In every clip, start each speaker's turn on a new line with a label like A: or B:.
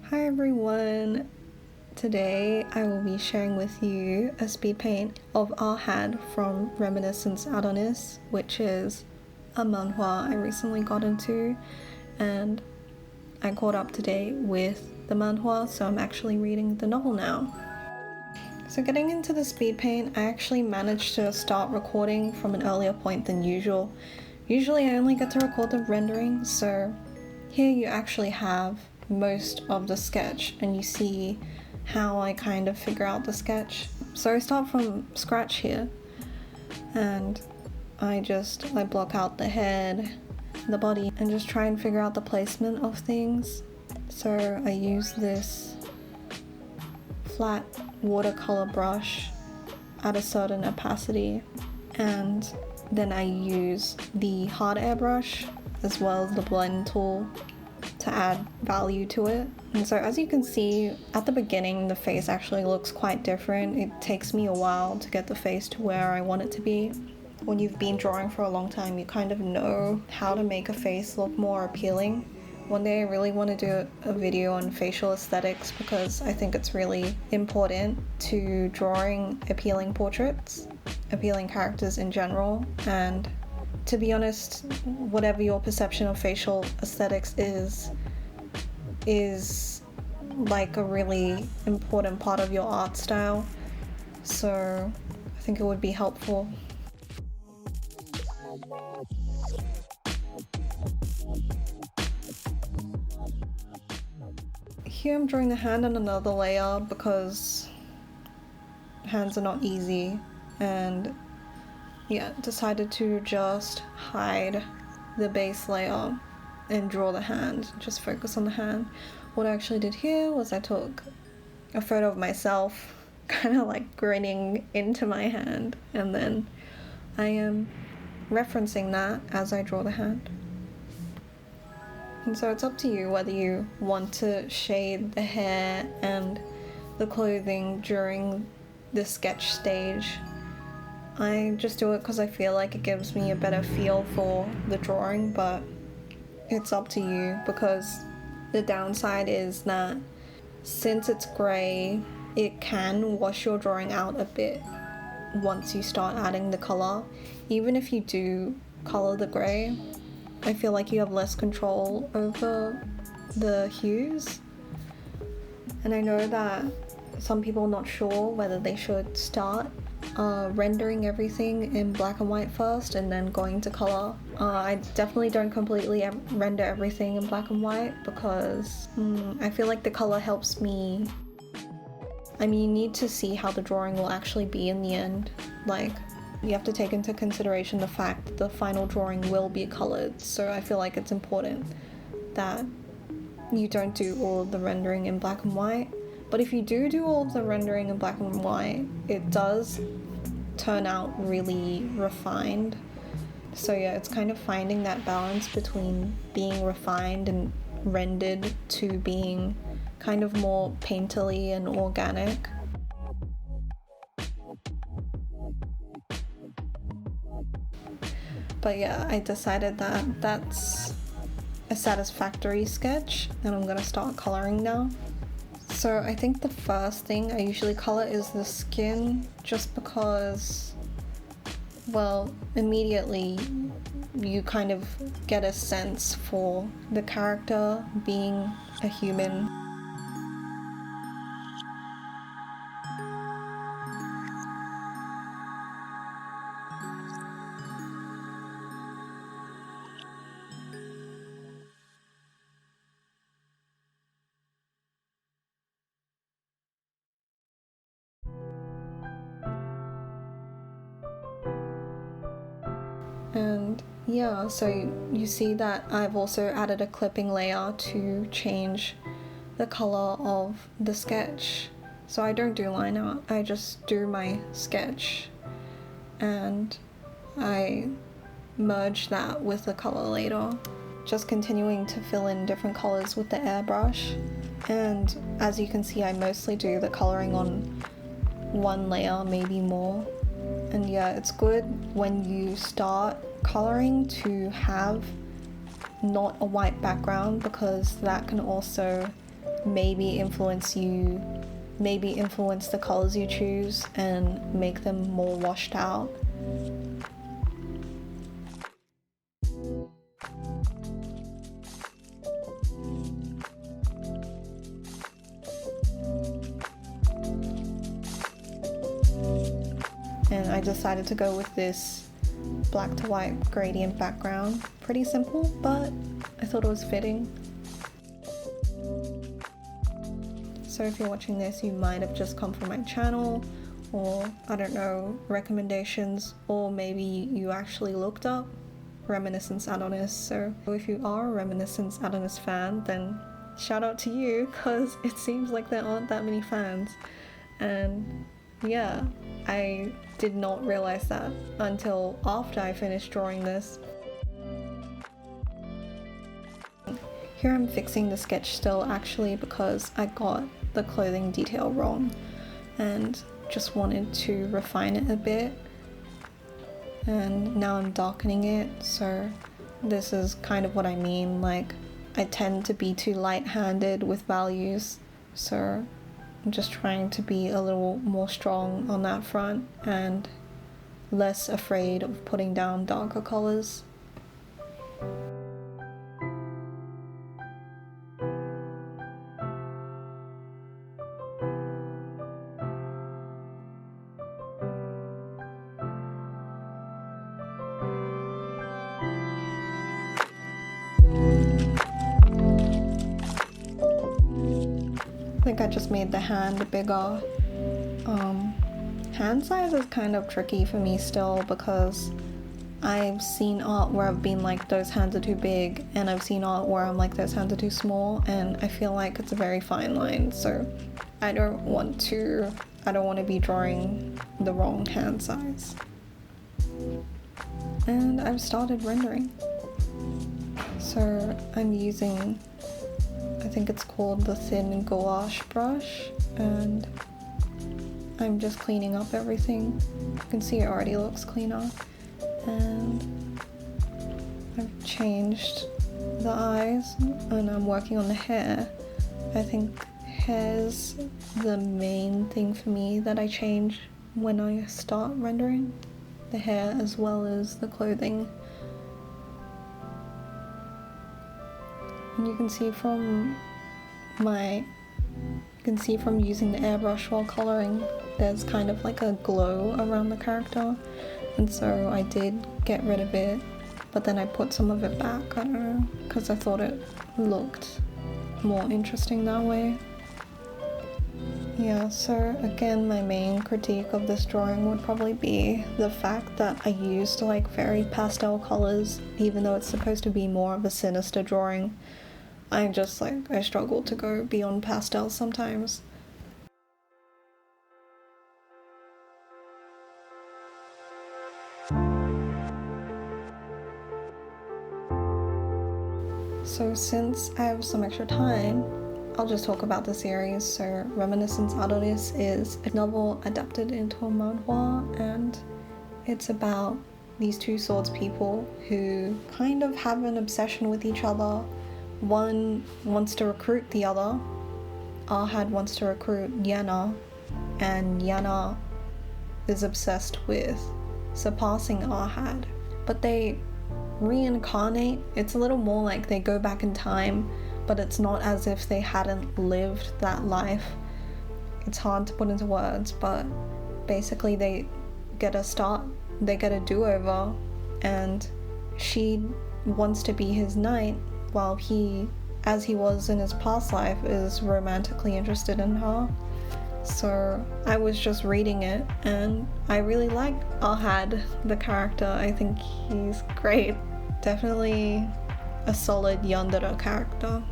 A: Hi everyone! Today I will be sharing with you a speed paint of Arhad from Reminiscence Adonis, which is a manhwa I recently got into, and I caught up today with the manhwa, so I'm actually reading the novel now. So getting into the speed paint, I actually managed to start recording from an earlier point than usual. Usually I only get to record the rendering, so here you actually have most of the sketch and you see how I kind of figure out the sketch. So I start from scratch here and I block out the head, the body, and just try and figure out the placement of things. So I use this flat watercolor brush at a certain opacity, and then I use the hard airbrush as well as the blend tool to add value to it. And so as you can see, at the beginning the face actually looks quite different. It takes me a while to get the face to where I want it to be. When you've been drawing for a long time, you kind of know how to make a face look more appealing. One day I really want to do a video on facial aesthetics because I think it's really important to drawing appealing portraits, appealing characters in general, and to be honest, whatever your perception of facial aesthetics is like a really important part of your art style. So I think it would be helpful. Here I'm drawing the hand on another layer because hands are not easy, and yeah, decided to just hide the base layer and draw the hand, just focus on the hand. What I actually did here was I took a photo of myself kind of like grinning into my hand, and then I am referencing that as I draw the hand. And so it's up to you whether you want to shade the hair and the clothing during the sketch stage. I just do it because I feel like it gives me a better feel for the drawing, but it's up to you because the downside is that since it's grey, it can wash your drawing out a bit once you start adding the colour. Even if you do colour the grey, I feel like you have less control over the hues. And I know that some people are not sure whether they should start rendering everything in black and white first and then going to color. I definitely don't completely render everything in black and white because I feel like the color helps me. I mean, you need to see how the drawing will actually be in the end. Like, you have to take into consideration the fact that the final drawing will be colored, so I feel like it's important that you don't do all of the rendering in black and white. But if you do all of the rendering in black and white, it does turn out really refined. So yeah, it's kind of finding that balance between being refined and rendered to being kind of more painterly and organic. But yeah, I decided that that's a satisfactory sketch and I'm gonna start coloring now. So I think the first thing I usually color is the skin, just because, well, immediately you kind of get a sense for the character being a human. And yeah, so you see that I've also added a clipping layer to change the color of the sketch. So I don't do line art, I just do my sketch and I merge that with the color later, just continuing to fill in different colors with the airbrush. And as you can see, I mostly do the coloring on one layer, maybe more. And yeah, it's good when you start coloring to have not a white background because that can also maybe influence the colors you choose and make them more washed out. And I decided to go with this black to white gradient background. Pretty simple, but I thought it was fitting. So if you're watching this, you might have just come from my channel, or I don't know, recommendations, or maybe you actually looked up Reminiscence Adonis. So if you are a Reminiscence Adonis fan, then shout out to you, because it seems like there aren't that many fans. And yeah, I did not realize that until after I finished drawing this. Here I'm fixing the sketch still actually because I got the clothing detail wrong and just wanted to refine it a bit, and now I'm darkening it. So this is kind of what I mean, like I tend to be too light-handed with values, so I'm just trying to be a little more strong on that front and less afraid of putting down darker colors. I think I just made the hand bigger. Hand size is kind of tricky for me still, because I've seen art where I've been like, those hands are too big, and I've seen art where I'm like, those hands are too small, and I feel like it's a very fine line, so I don't want to be drawing the wrong hand size. And I've started rendering. So I'm using, I think it's called the thin gouache brush, and I'm just cleaning up everything. You can see it already looks cleaner. And I've changed the eyes, and I'm working on the hair. I think hair's the main thing for me that I change when I start rendering. The hair as well as the clothing. And you can see from using the airbrush while coloring, there's kind of like a glow around the character, and so I did get rid of it, but then I put some of it back, I don't know, because I thought it looked more interesting that way. Yeah, so again, my main critique of this drawing would probably be the fact that I used like very pastel colors, even though it's supposed to be more of a sinister drawing. I struggle to go beyond pastels sometimes. So since I have some extra time, I'll just talk about the series. So Reminiscence Adonis is a novel adapted into a manhwa, and it's about these two swords people who kind of have an obsession with each other. One wants to recruit the other. Arhad wants to recruit Yana, and Yana is obsessed with surpassing Arhad. But they reincarnate. It's a little more like they go back in time, but it's not as if they hadn't lived that life. It's hard to put into words, but basically they get a do-over, and she wants to be his knight, while he, as he was in his past life, is romantically interested in her. So I was just reading it, and I really like Arhad, the character. I think he's great. Definitely a solid yandere character.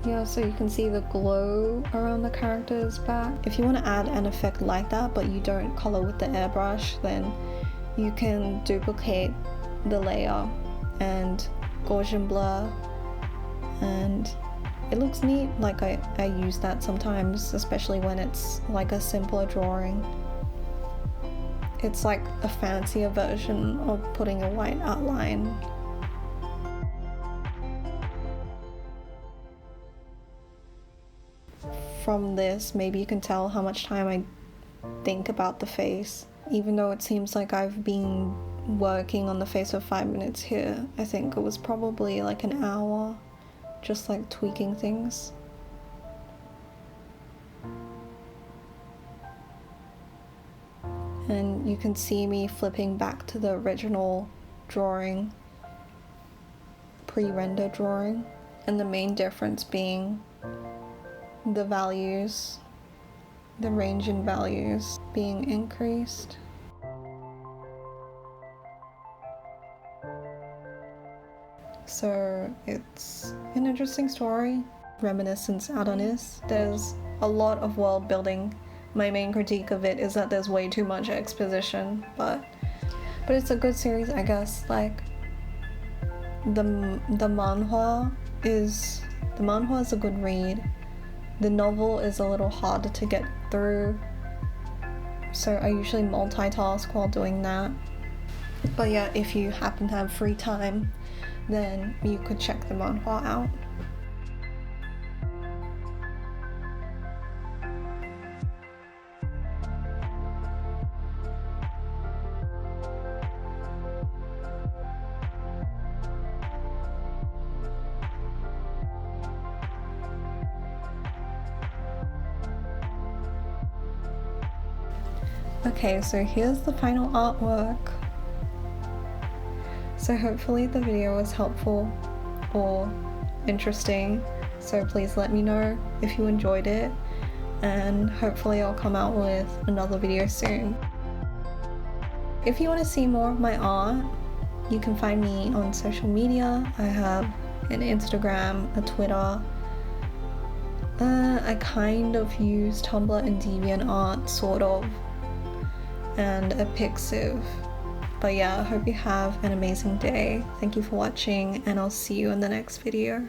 A: Yeah, so you can see the glow around the character's back. If you want to add an effect like that, but you don't color with the airbrush, then you can duplicate the layer and Gaussian blur, and it looks neat. Like I use that sometimes, especially when it's like a simpler drawing. it's like a fancier version of putting a white outline. From this, maybe you can tell how much time I think about the face. Even though it seems like I've been working on the face for 5 minutes here, I think it was probably like an hour, just like tweaking things. And you can see me flipping back to the original drawing, pre-render drawing, and the main difference being the values, the range in values being increased. So it's an interesting story. Reminiscence Adonis. There's a lot of world building. My main critique of it is that there's way too much exposition, but it's a good series, I guess. Like the manhwa is a good read. The novel is a little harder to get through, so I usually multitask while doing that. But yeah, if you happen to have free time, then you could check the manhwa out. Okay, so here's the final artwork. So hopefully the video was helpful or interesting, so please let me know if you enjoyed it, and hopefully I'll come out with another video soon. If you want to see more of my art, you can find me on social media. I have an Instagram, a Twitter. I kind of use Tumblr and DeviantArt, sort of, and a Pixiv. But yeah, I hope you have an amazing day. Thank you for watching, and I'll see you in the next video.